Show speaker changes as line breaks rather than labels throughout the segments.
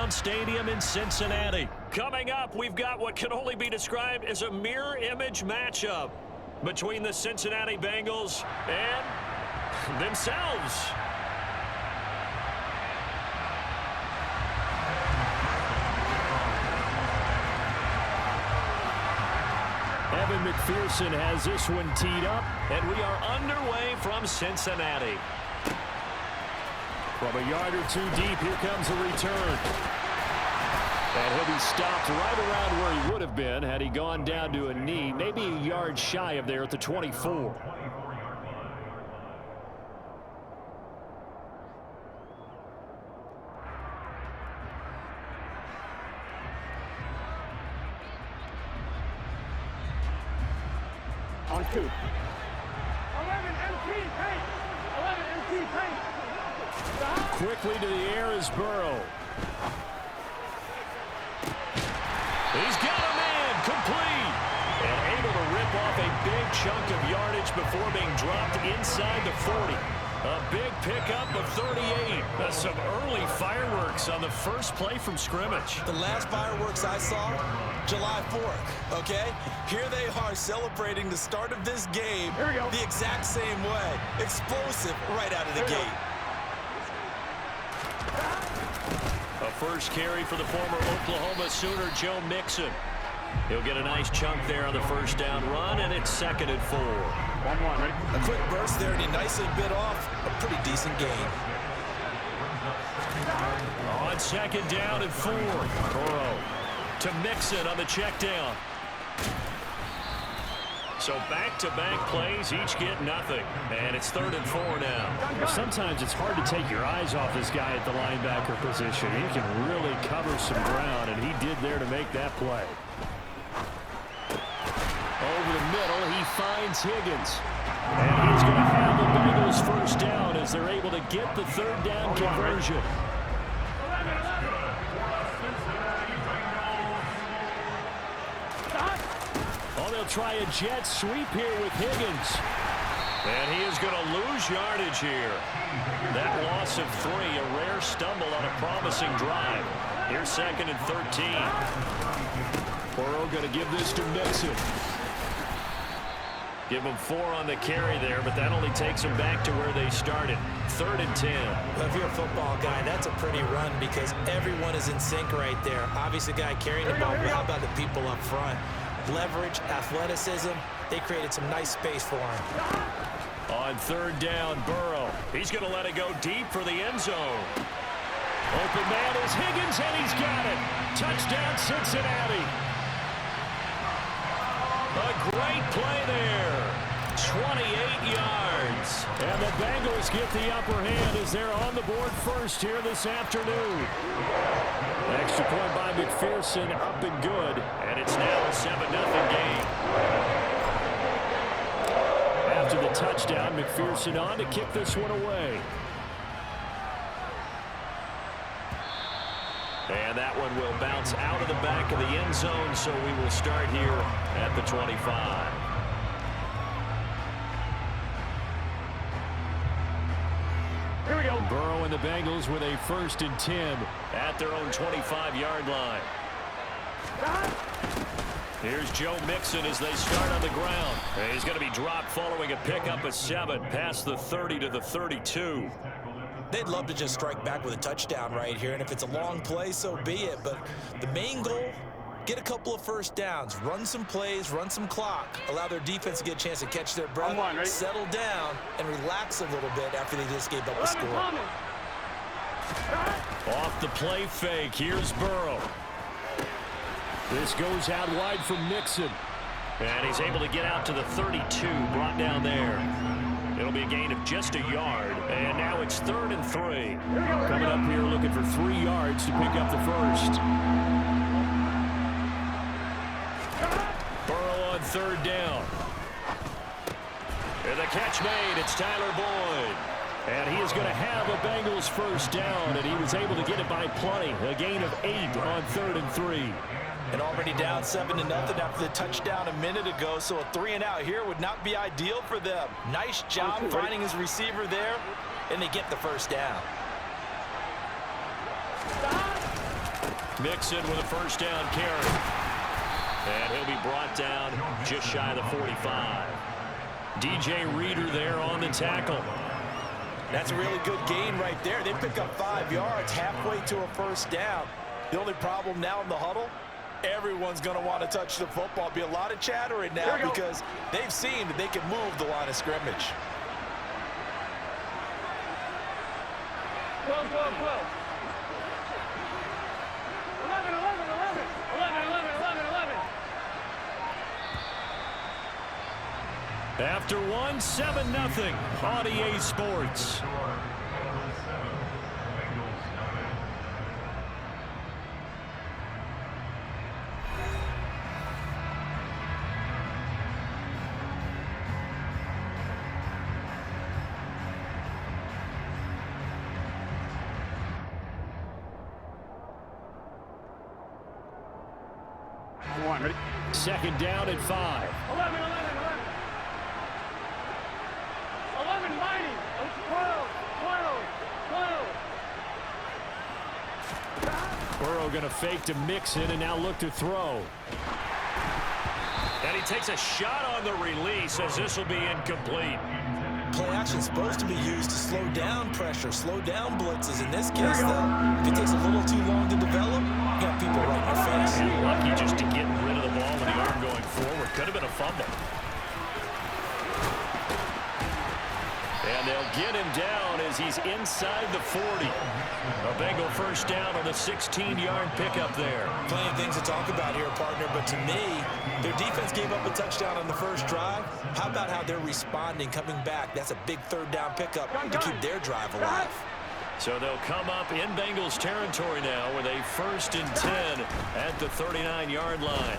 Sound Stadium in Cincinnati. Coming up, we've got what can only be described as a mirror image matchup between the Cincinnati Bengals and themselves. Evan McPherson has this one teed up, and we are underway from Cincinnati. From a yard or two deep, here comes a return. And he'll be stopped right around where he would have been had he gone down to a knee, maybe a yard shy of there at the 24.
On 2. 11 MT paint. 11 MT paint.
Quickly to the air is Burrow. He's got a man, complete. And able to rip off a big chunk of yardage before being dropped inside the 40. A big pickup of 38. That's some early fireworks on the first play from scrimmage.
The last fireworks I saw, July 4th, okay? Here they are celebrating the start of this game the exact same way. Explosive right out of the gate.
A first carry for the former Oklahoma Sooner, Joe Mixon. He'll get a nice chunk there on the first down run, and it's 2nd and 4.
1-1, ready?
A quick burst there, and he nicely bit off a pretty decent gain.
On 2nd down and 4. Burrow to Mixon on the check down. So back-to-back plays, each get nothing. And it's 3rd and 4 now.
Sometimes it's hard to take your eyes off this guy at the linebacker position. He can really cover some ground, and he did there to make that play. Over the middle, he finds Higgins. And he's going to have the Bengals first down as they're able to get the 3rd down conversion. They'll try a jet sweep here with Higgins.
And he is going to lose yardage here. That loss of 3, a rare stumble on a promising drive. Here's 2nd and 13.
Burrow going to give this to Mixon.
Give them 4 on the carry there, but that only takes them back to where they started. 3rd and 10.
Well, if you're a football guy, that's a pretty run because everyone is in sync right there. Obviously, the guy carrying the ball, but how about the people up front? Leverage, athleticism, they created some nice space for him.
On 3rd down, Burrow. He's going to let it go deep for the end zone. Open man is Higgins, and he's got it. Touchdown, Cincinnati. A great play there. 28 yards.
And the Bengals get the upper hand as they're on the board first here this afternoon. Extra point by McPherson, up and good.
And it's now a 7-0 game.
After the touchdown, McPherson on to kick this one away.
And that one will bounce out of the back of the end zone, so we will start here at the 25.
Here we go.
Burrow and the Bengals with a 1st and 10
at their own 25-yard line. Here's Joe Mixon as they start on the ground. He's going to be dropped following a pickup of 7 past the 30 to the 32.
They'd love to just strike back with a touchdown right here, and if it's a long play, so be it. But the main goal, get a couple of first downs, run some plays, run some clock, allow their defense to get a chance to catch their breath, settle down, and relax a little bit after they just gave up a score.
Off the play fake, here's Burrow.
This goes out wide from Mixon.
And he's able to get out to the 32, brought down there. It'll be a gain of just a yard, and now it's 3rd and 3.
Coming up here looking for 3 yards to pick up the first.
Burrow on 3rd down. And the catch made, it's Tyler Boyd.
And he is going to have a Bengals first down, and he was able to get it by plenty. A gain of 8 on 3rd and 3.
And already down 7-0 after the touchdown a minute ago, so a 3-and-out here would not be ideal for them. Nice job finding his receiver there, and they get the first down.
Mixon with a first down carry. And he'll be brought down just shy of the 45. DJ Reader there on the tackle.
That's a really good gain right there. They pick up 5 yards halfway to a first down. The only problem now in the huddle, everyone's going to want to touch the football. Be a lot of chattering now because they've seen that they can move the line of scrimmage.
12, 12, 12. 11, 11, 11. 11, 11, 11, 11.
After 7-0 on EA Sports.
Ready?
Second down at 5.
11, 11, 11. 11, mighty. 12, 12, 12.
Burrow going to fake to Mixon and now look to throw. And he takes a shot on the release as this will be incomplete.
Play action is supposed to be used to slow down pressure, slow down blitzes. In this case, though, if it takes a little too long to develop, you got people right in your face.
And lucky just to get rid of the ball with the arm going forward. Could have been a fumble. And they'll get him down as he's inside the 40. A Bengal first down on a 16-yard pickup there.
Plenty of things to talk about here, partner, but to me, their defense gave up a touchdown on the first drive. How about how they're responding, coming back? That's a big third down pickup to keep their drive alive.
So they'll come up in Bengals territory now with a 1st and 10 at the 39-yard line.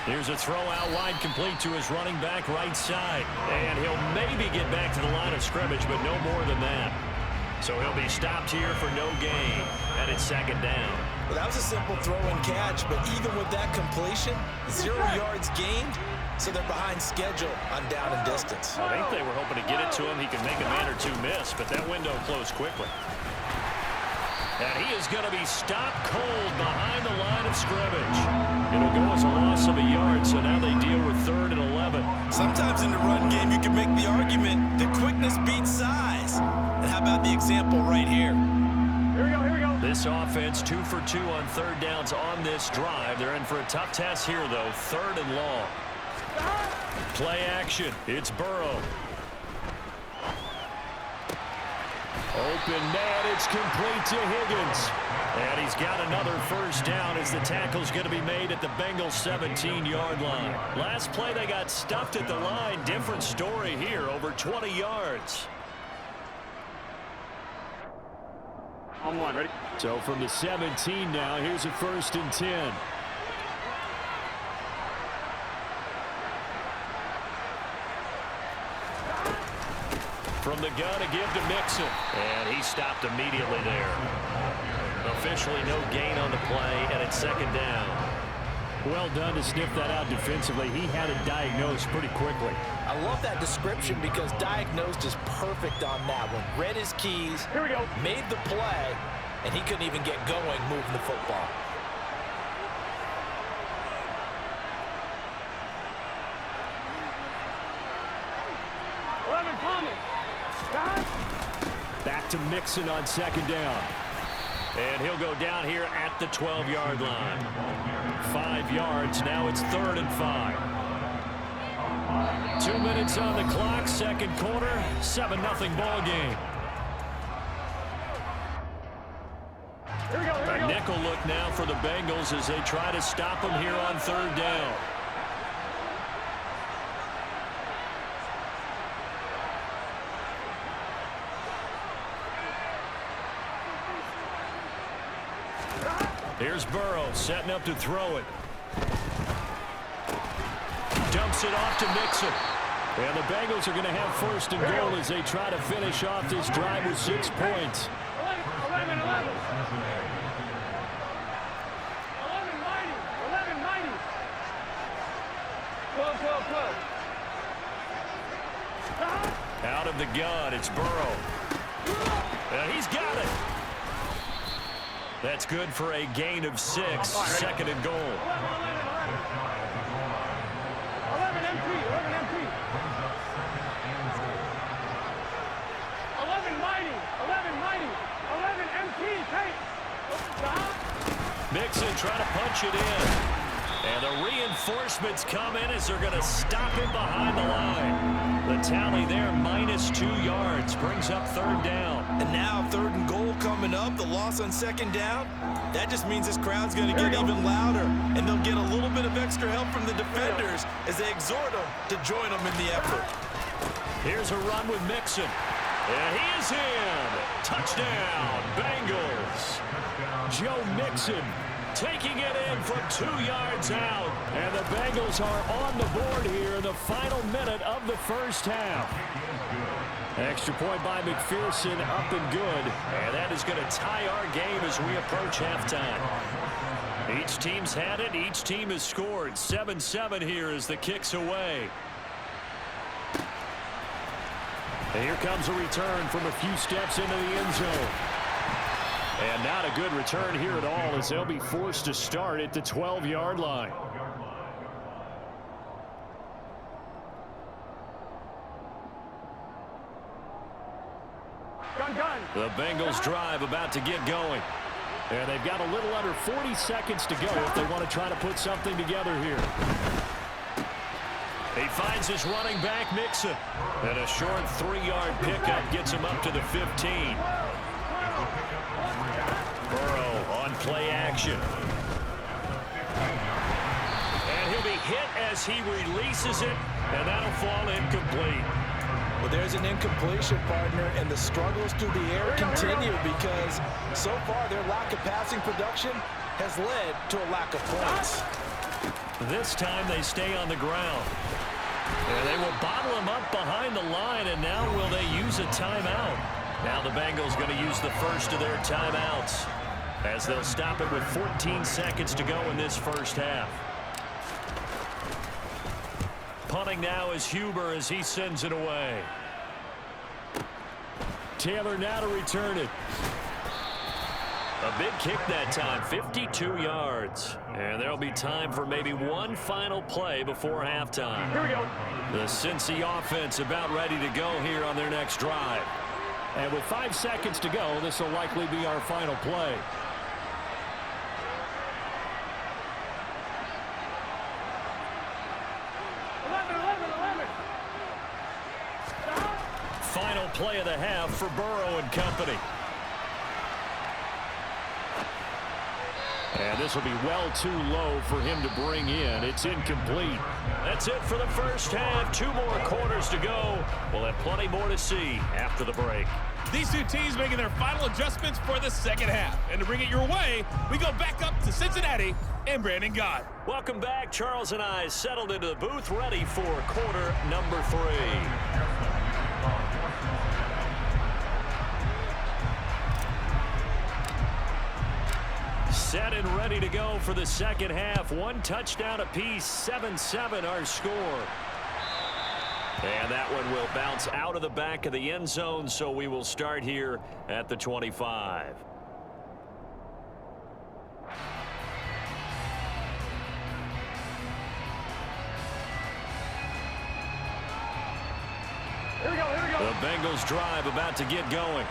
Here's a throw out wide, complete to his running back right side. And he'll maybe get back to the line of scrimmage, but no more than that. So he'll be stopped here for no gain, and it's 2nd down.
Well, that was a simple throw and catch, but even with that completion, 0 yards gained, so they're behind schedule on down and distance.
I think they were hoping to get it to him. He could make a man or two miss, but that window closed quickly. And he is going to be stopped cold behind the line of scrimmage. It'll go as a loss of a yard, so now they deal with 3rd and 11.
Sometimes in the run game, you can make the argument that quickness beats size. And how about the example right here?
Here we go, here we go.
This offense 2 for 2 on 3rd downs on this drive. They're in for a tough test here, though. 3rd and long. Play action. It's Burrow. Open man, it's complete to Higgins. And he's got another first down as the tackle's going to be made at the Bengals 17-yard line. Last play, they got stuffed at the line. Different story here, over 20 yards.
On one, ready?
So from the 17 now, here's a 1st and 10. From the gun, a give to Mixon. And he stopped immediately there. Officially no gain on the play, and it's 2nd down. Well done to sniff that out defensively. He had it diagnosed pretty quickly.
I love that description because diagnosed is perfect on that one. Read his keys,
Here we go.
made the play, and he couldn't even get going moving the football.
Back to Mixon on 2nd down. And he'll go down here at the 12-yard line. 5 yards. Now it's 3rd and 5. 2 minutes on the clock. 2nd quarter. 7-0 ball game. A nickel look now for the Bengals as they try to stop him here on 3rd down. Here's Burrow setting up to throw it. Dumps it off to Mixon. And the Bengals are going to have 1st and goal as they try to finish off this drive with 6 points.
11, 11. 11, mighty. 11, mighty. 12, 12, 12.
Out of the gun, it's Burrow. And he's got it. That's good for a gain of 6. Second and goal.
11 MT. 11 MT. 11 mighty. 11 mighty. 11 MT. Take. Stop.
Mixon trying to punch it in. And the reinforcements come in as they're going to stop him behind the line. The tally there, -2 yards, brings up third down.
And now third and goal coming up, the loss on second down. That just means this crowd's going to get even louder, and they'll get a little bit of extra help from the defenders as they exhort them to join them in the effort.
Here's a run with Mixon. And he is in. Touchdown, Bengals. Joe Mixon taking it in from 2 yards out. And the Bengals are on the board here in the final minute of the first half. Extra point by McPherson, up and good. And that is going to tie our game as we approach halftime. Each team's had it. Each team has scored. 7-7 here as the kick's away. And here comes a return from a few steps into the end zone. And not a good return here at all as they'll be forced to start at the 12-yard line. The Bengals drive about to get going. And they've got a little under 40 seconds to go if they want to try to put something together here. He finds his running back, Mixon. And a short 3-yard pickup gets him up to the 15. Burrow on play action. And he'll be hit as he releases it, and that'll fall incomplete.
Well, there's an incompletion, partner, and the struggles through the air continue because so far their lack of passing production has led to a lack of points.
This time they stay on the ground. And they will bottle him up behind the line, and now will they use a timeout? Now the Bengals going to use the first of their timeouts as they'll stop it with 14 seconds to go in this first half. Punting now is Huber as he sends it away. Taylor now to return it. A big kick that time, 52 yards. And there'll be time for maybe one final play before halftime.
Here we go.
The Cincy offense about ready to go here on their next drive. And with 5 seconds to go, this will likely be our final play. Final play of the half for Burrow and company. And this will be well too low for him to bring in. It's incomplete. That's it for the first half. 2 more quarters to go. We'll have plenty more to see after the break.
These two teams making their final adjustments for the second half. And to bring it your way, we go back up to Cincinnati and Brandon Gott.
Welcome back. Charles and I settled into the booth ready for quarter number 3. Set and ready to go for the second half. 1 touchdown apiece, 7-7 our score. And that one will bounce out of the back of the end zone, so we will start here at the 25.
Here we go.
The Bengals drive about to get going.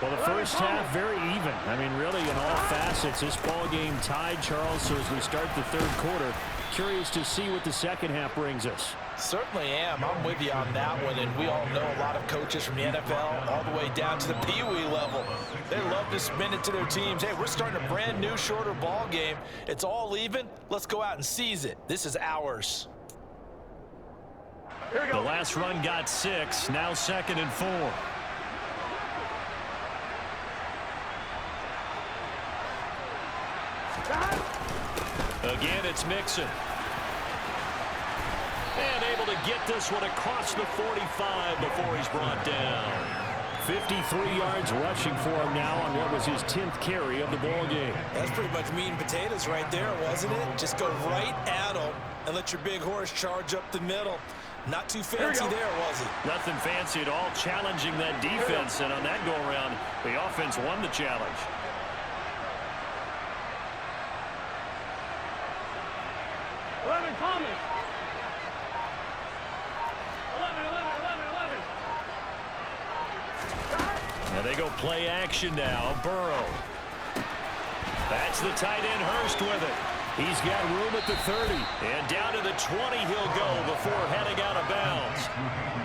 Well, the first half, very even. I mean, really, in all facets, this ball game tied, Charles. So as we start the third quarter, curious to see what the second half brings us.
Certainly am. I'm with you on that one, and we all know a lot of coaches from the NFL all the way down to the Pee Wee level. They love to spin it to their teams. Hey, we're starting a brand new, shorter ball game. It's all even. Let's go out and seize it. This is ours.
Here we go.
The last run got 6. Now 2nd and 4. Again, it's Mixon. And able to get this one across the 45 before he's brought down. 53 yards rushing for him now on what was his 10th carry of the ball game.
That's pretty much meat and potatoes right there, wasn't it? Just go right at him and let your big horse charge up the middle. Not too fancy there, was it?
Nothing fancy at all, challenging that defense. And on that go-around, the offense won the challenge.
Thomas. 11, 11, 11, 11.
Now they go play action now. Burrow. That's the tight end Hurst with it. He's got room at the 30. And down to the 20 he'll go before heading out of bounds.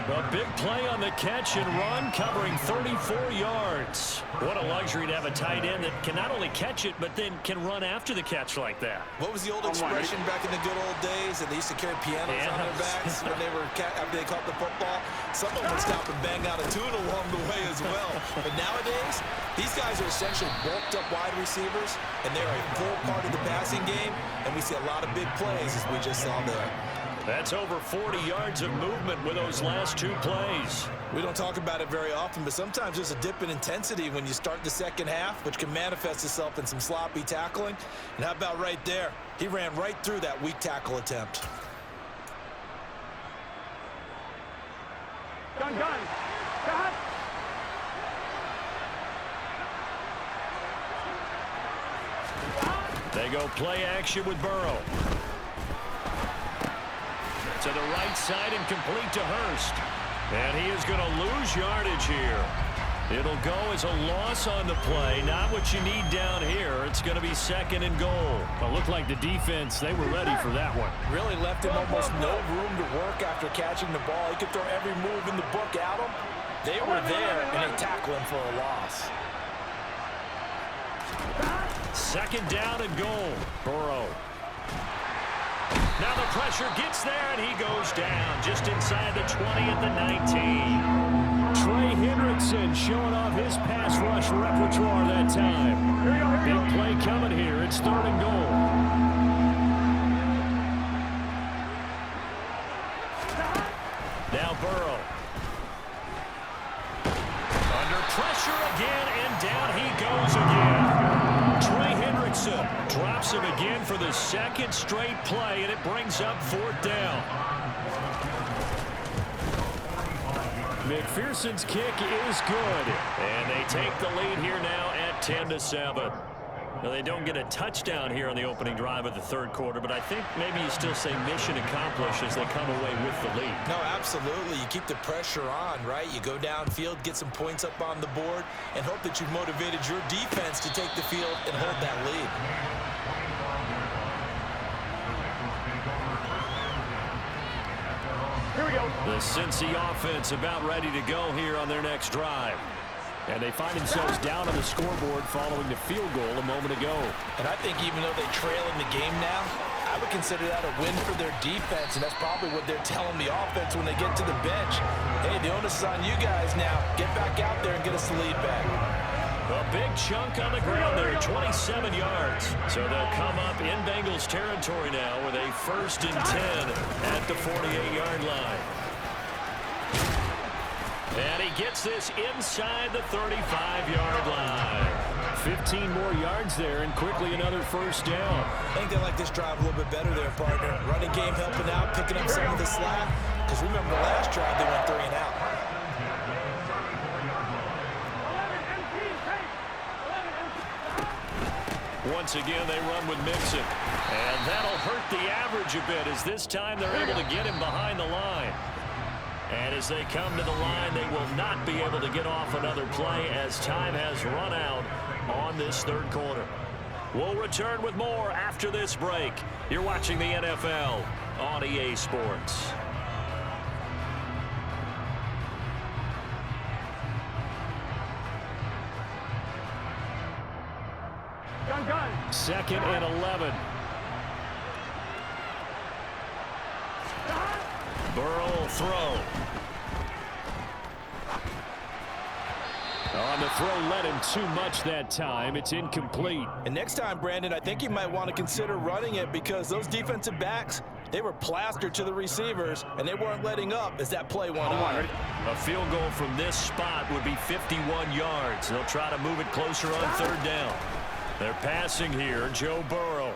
A big play on the catch and run, covering 34 yards. What a luxury to have a tight end that can not only catch it, but then can run after the catch like that.
What was the old expression back in the good old days? And they used to carry pianos on their backs when they were after they caught the football. Someone would stop and bang out a tune along the way as well. But nowadays, these guys are essentially bulked up wide receivers, and they're a full part of the passing game. And we see a lot of big plays, as we just saw there.
That's over 40 yards of movement with those last two plays.
We don't talk about it very often, but sometimes there's a dip in intensity when you start the second half, which can manifest itself in some sloppy tackling. And how about right there? He ran right through that weak tackle attempt.
Gun. Cut.
They go play action with Burrow. To the right side and complete to Hurst. And he is going to lose yardage here. It'll go as a loss on the play. Not what you need down here. It's going to be second and goal. It looked like the defense, they were ready for that one.
Really left him almost no room to work after catching the ball. He could throw every move in the book at him. They were there, and they tackle him for a loss.
Second down and goal. Burrow. Now the pressure gets there, and he goes down just inside the 20 at the 19. Trey Hendrickson showing off his pass rush repertoire that time. Big play coming here. It's third and goal. Now Burrow. Under pressure again, and down he goes again. Trey Hendrickson drops him again for the second straight play, and it brings up fourth down. McPherson's kick is good, and they take the lead here now at 10-7. Now, they don't get a touchdown here on the opening drive of the third quarter, but I think maybe you still say mission accomplished as they come away with the lead.
No, absolutely. You keep the pressure on, right? You go downfield, get some points up on the board, and hope that you've motivated your defense to take the field and hold that lead.
Here we go.
The Cincy offense about ready to go here on their next drive. And they find themselves down on the scoreboard following the field goal a moment ago.
And I think even though they trail in the game now, I would consider that a win for their defense, and that's probably what they're telling the offense when they get to the bench. Hey, the onus is on you guys now. Get back out there and get us the lead back.
A big chunk on the ground there, 27 yards. So they'll come up in Bengals territory now with a 1st and 10 at the 48-yard line. And he gets this inside the 35-yard line. 15 more yards there, and quickly another first down.
I think they like this drive a little bit better there, partner. Running game helping out, picking up some of the slack. Because remember the last drive, they went 3 and out.
11 empty.
Once again, they run with Mixon. And that'll hurt the average a bit, as this time they're able to get him behind the line. And as they come to the line, they will not be able to get off another play as time has run out on this third quarter. We'll return with more after this break. You're watching the NFL on EA Sports.
Gun.
2nd and 11. Burrow will throw. On the throw, led him too much that time. It's incomplete.
And next time, Brandon, I think you might want to consider running it, because those defensive backs, they were plastered to the receivers, and they weren't letting up as that play went on.
A field goal from this spot would be 51 yards. They'll try to move it closer on third down. They're passing here. Joe Burrow.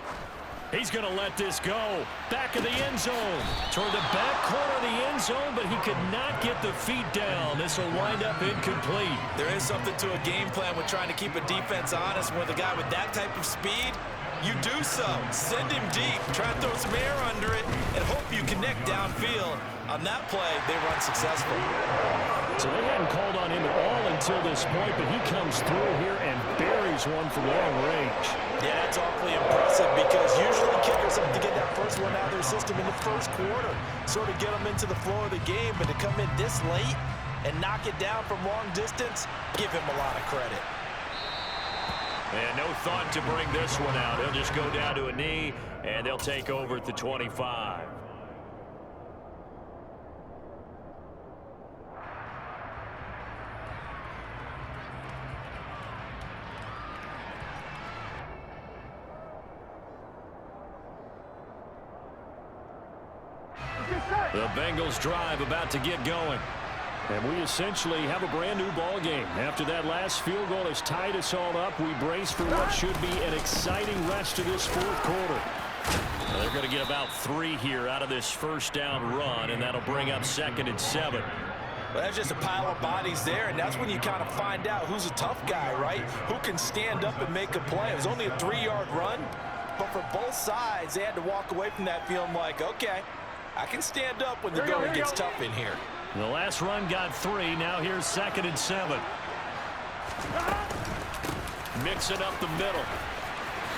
He's going to let this go. Back of the end zone. Toward the back corner of the end zone, but he could not get the feet down. This will wind up incomplete.
There is something to a game plan with trying to keep a defense honest. With a guy with that type of speed, you do so. Send him deep. Try to throw some air under it and hope you connect downfield. On that play, they run successful.
So they hadn't called on him at all until this point, but he comes through here and buries one from long range.
Yeah, that's awfully impressive because usually kickers have to get that first one out of their system in the first quarter, sort of get them into the flow of the game, but to come in this late and knock it down from long distance, give him a lot of credit.
And no thought to bring this one out. He'll just go down to a knee, and they'll take over at the 25. The Bengals drive about to get going. And we essentially have a brand new ball game. After that last field goal has tied us all up, we brace for what should be an exciting rest of this fourth quarter. Well, they're going to get about 3 here out of this first down run, and that'll bring up 2nd and 7.
Well, that's just a pile of bodies there, and that's when you kind of find out who's a tough guy, right? Who can stand up and make a play. It was only a 3-yard run, but for both sides, they had to walk away from that feeling like, okay, I can stand up when the going gets tough in here.
The last run got 3. Now here's 2nd and 7. Mixing up the middle.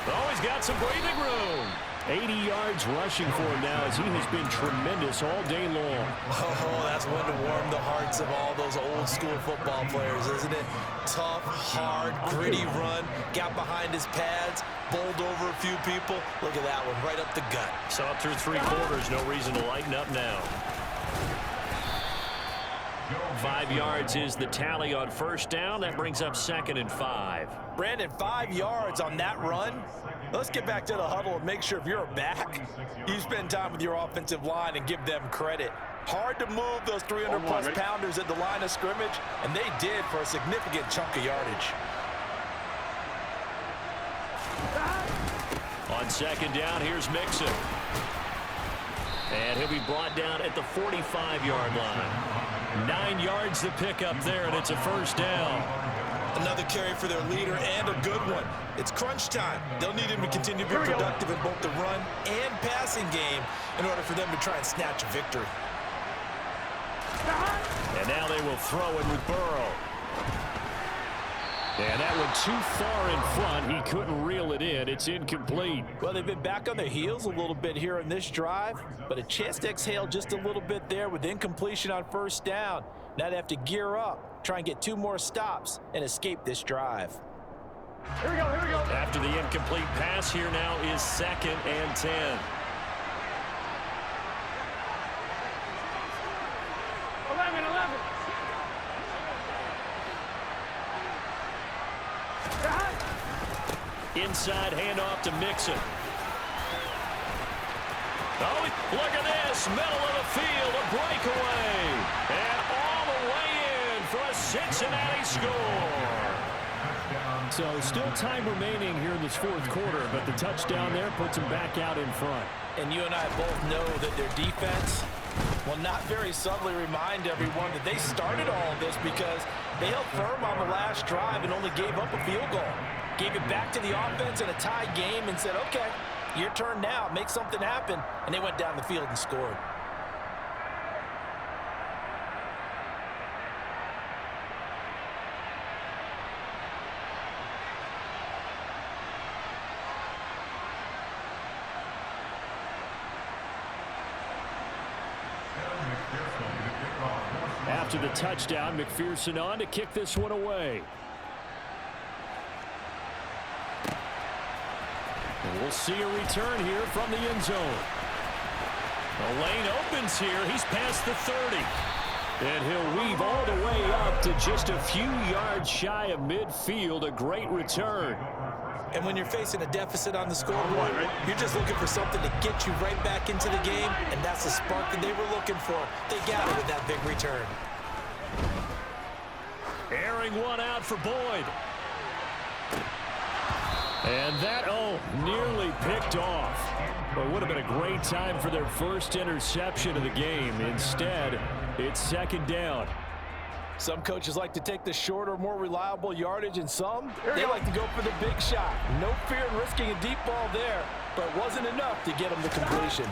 Oh, he's got some breathing room. 80 yards rushing for him now as he has been tremendous all day long.
Oh, that's one to warm the hearts of all those old school football players, isn't it? Tough, hard, gritty run. Got behind his pads, bowled over a few people. Look at that one, right up the gut.
Saw through 3 quarters. No reason to lighten up now. 5 yards is the tally on first down. That brings up 2nd and 5.
Brandon, 5 yards on that run. Let's get back to the huddle and make sure if you're a back, you spend time with your offensive line and give them credit. Hard to move those 300-plus pounders at the line of scrimmage, and they did for a significant chunk of yardage.
On 2nd down, here's Mixon. And he'll be brought down at the 45-yard line. 9 yards to pick up there, and it's a first down.
Another carry for their leader, and a good one. It's crunch time. They'll need him to continue to be productive in both the run and passing game in order for them to try and snatch a victory.
And now they will throw it with Burrow. And that one too far in front. He couldn't reel it in. It's incomplete.
Well, they've been back on their heels a little bit here in this drive, but a chance to exhale just a little bit there with incompletion on first down. Now they have to gear up, try and get 2 more stops, and escape this drive.
Here we go, here we go.
After the incomplete pass, here now is 2nd and 10.
11.
Inside handoff to Mixon. Oh, look at this. Middle of the field, a breakaway. And all the way in for a Cincinnati score. So still time remaining here in this fourth quarter, but the touchdown there puts them back out in front.
And you and I both know that their defense will not very subtly remind everyone that they started all of this because they held firm on the last drive and only gave up a field goal. Gave it back to the offense in a tied game and said, okay, your turn now, make something happen. And they went down the field and scored.
After the touchdown, McPherson on to kick this one away. And we'll see a return here from the end zone. The lane opens here. He's past the 30. And he'll weave all the way up to just a few yards shy of midfield. A great return.
And when you're facing a deficit on the scoreboard, you're just looking for something to get you right back into the game, and that's the spark that they were looking for. They got it with that big return.
Airing one out for Boyd. And that, nearly picked off. Well, it would have been a great time for their first interception of the game. Instead, it's second down.
Some coaches like to take the shorter, more reliable yardage, and some, they like to go for the big shot. No fear in risking a deep ball there, but it wasn't enough to get them to completion.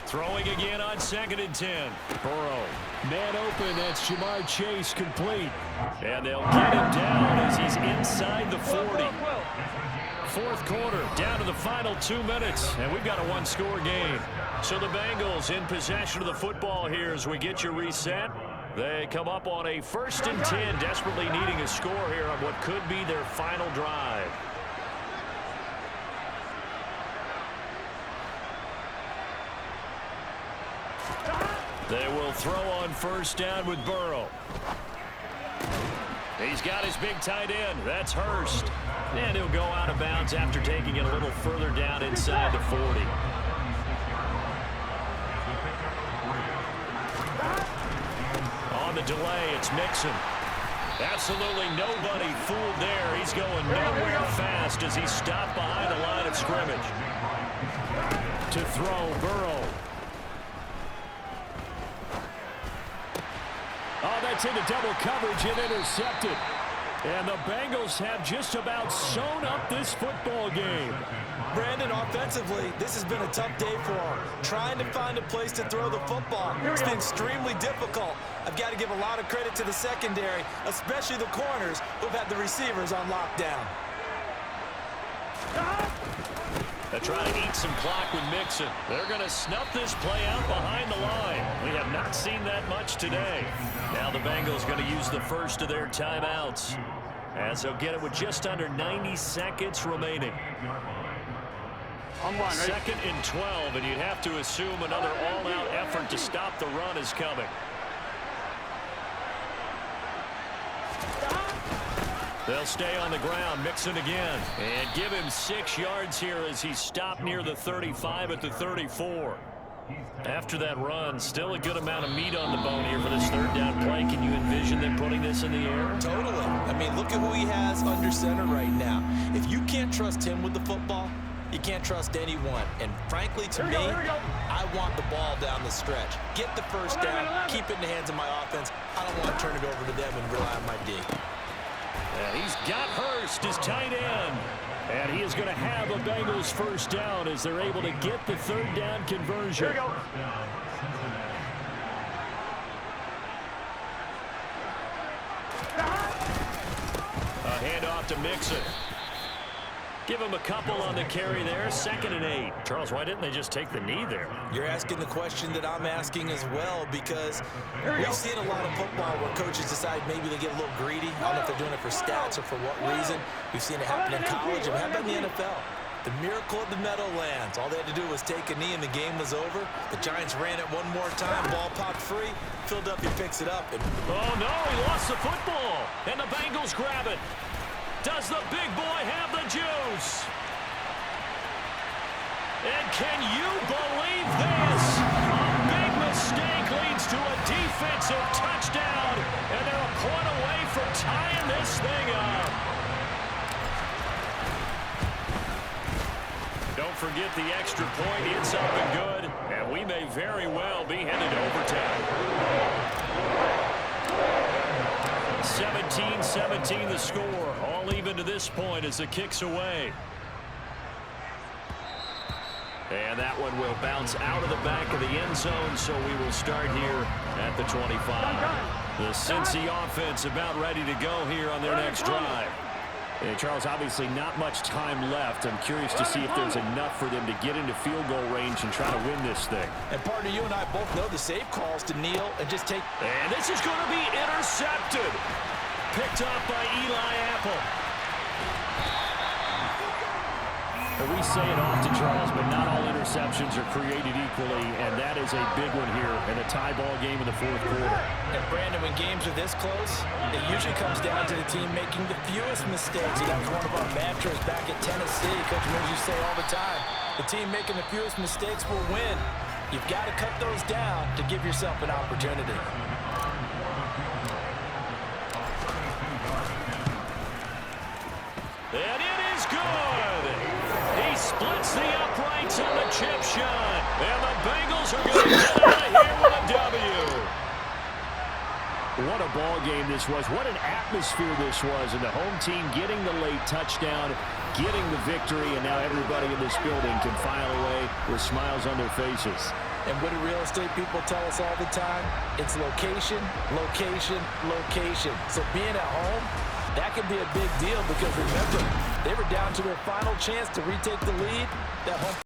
Throwing again on 2nd and 10. Burrow. Man open. That's Jamar Chase complete. And they'll get him down as he's inside the 40. Fourth quarter, down to the final 2 minutes, and we've got a one-score game. So the Bengals in possession of the football here as we get you reset. They come up on a 1st and 10, desperately needing a score here on what could be their final drive. They will throw on 1st down with Burrow. He's got his big tight end. That's Hurst. And he'll go out of bounds after taking it a little further down inside the 40. On the delay, it's Mixon. Absolutely nobody fooled there. He's going nowhere fast as he's stopped behind the line of scrimmage. To throw, Burrow. Oh, that's into double coverage and intercepted. And the Bengals have just about sewn up this football game.
Brandon, offensively, this has been a tough day for them. Trying to find a place to throw the football. It's been extremely difficult. I've got to give a lot of credit to the secondary, especially the corners who've had the receivers on lockdown.
They're trying to eat some clock with Mixon. They're going to snuff this play out behind the line. We have not seen that much today. Now the Bengals going to use the first of their timeouts, as they'll get it with just under 90 seconds remaining. 2nd and 12, and you'd have to assume another all-out effort to stop the run is coming. They'll stay on the ground, Mixon again, and give him 6 yards here as he's stopped near the 35 at the 34. After that run, still a good amount of meat on the bone here for this 3rd down play. Can you envision them putting this in the air?
Totally. I mean, look at who he has under center right now. If you can't trust him with the football, you can't trust anyone. And frankly, to me, I want the ball down the stretch. Get the 1st down, keep it in the hands of my offense. I don't want to turn it over to them and rely on my D.
And he's got Hurst, his tight end. And he is going to have a Bengals 1st down as they're able to get the 3rd down conversion. Here we go. A handoff to Mixon. Give him a couple on the carry there. 2nd and 8. Charles, why didn't they just take the knee there?
You're asking the question that I'm asking as well, because we've seen a lot of football where coaches decide maybe they get a little greedy. I don't know if they're doing it for stats or for what reason. We've seen it happen in college and happen in the NFL. The miracle of the Meadowlands. All they had to do was take a knee and the game was over. The Giants ran it one more time. Ball popped free. Philadelphia picks it up. And
oh, no, he lost the football. And the Bengals grab it. Does the big boy have the juice? And can you believe this? A big mistake leads to a defensive touchdown, and they're a point away from tying this thing up. Don't forget the extra point. It's up and good, and we may very well be headed to overtime. 17-17 the score. All even to this point as the kick's away. And that one will bounce out of the back of the end zone, so we will start here at the 25. The Cincy offense about ready to go here on their next drive. And Charles, obviously not much time left. I'm curious to see if there's enough for them to get into field goal range and try to win this thing.
And partner, you and I both know the safe calls to kneel and just take.
And this is going to be intercepted. Picked up by Eli Apple. And we say it often, Charles, but not all interceptions are created equally, and that is a big one here in a tie ball game in the 4th quarter.
And Brandon, when games are this close, it usually comes down to the team making the fewest mistakes. And that was one of our mantras back at Tennessee. Coach Mills used to say all the time, the team making the fewest mistakes will win. You've got to cut those down to give yourself an opportunity.
And it is good. He splits the uprights on the
chip shot. And the Bengals are going to get out of here with a W.
What a ball game this was. What an atmosphere this was. And the home team getting the late touchdown, getting the victory, and now everybody in this building can file away with smiles on their faces.
And what do real estate people tell us all the time? It's location, location, location. So being at home, that can be a big deal because remember, they were down to their final chance to retake the lead. That home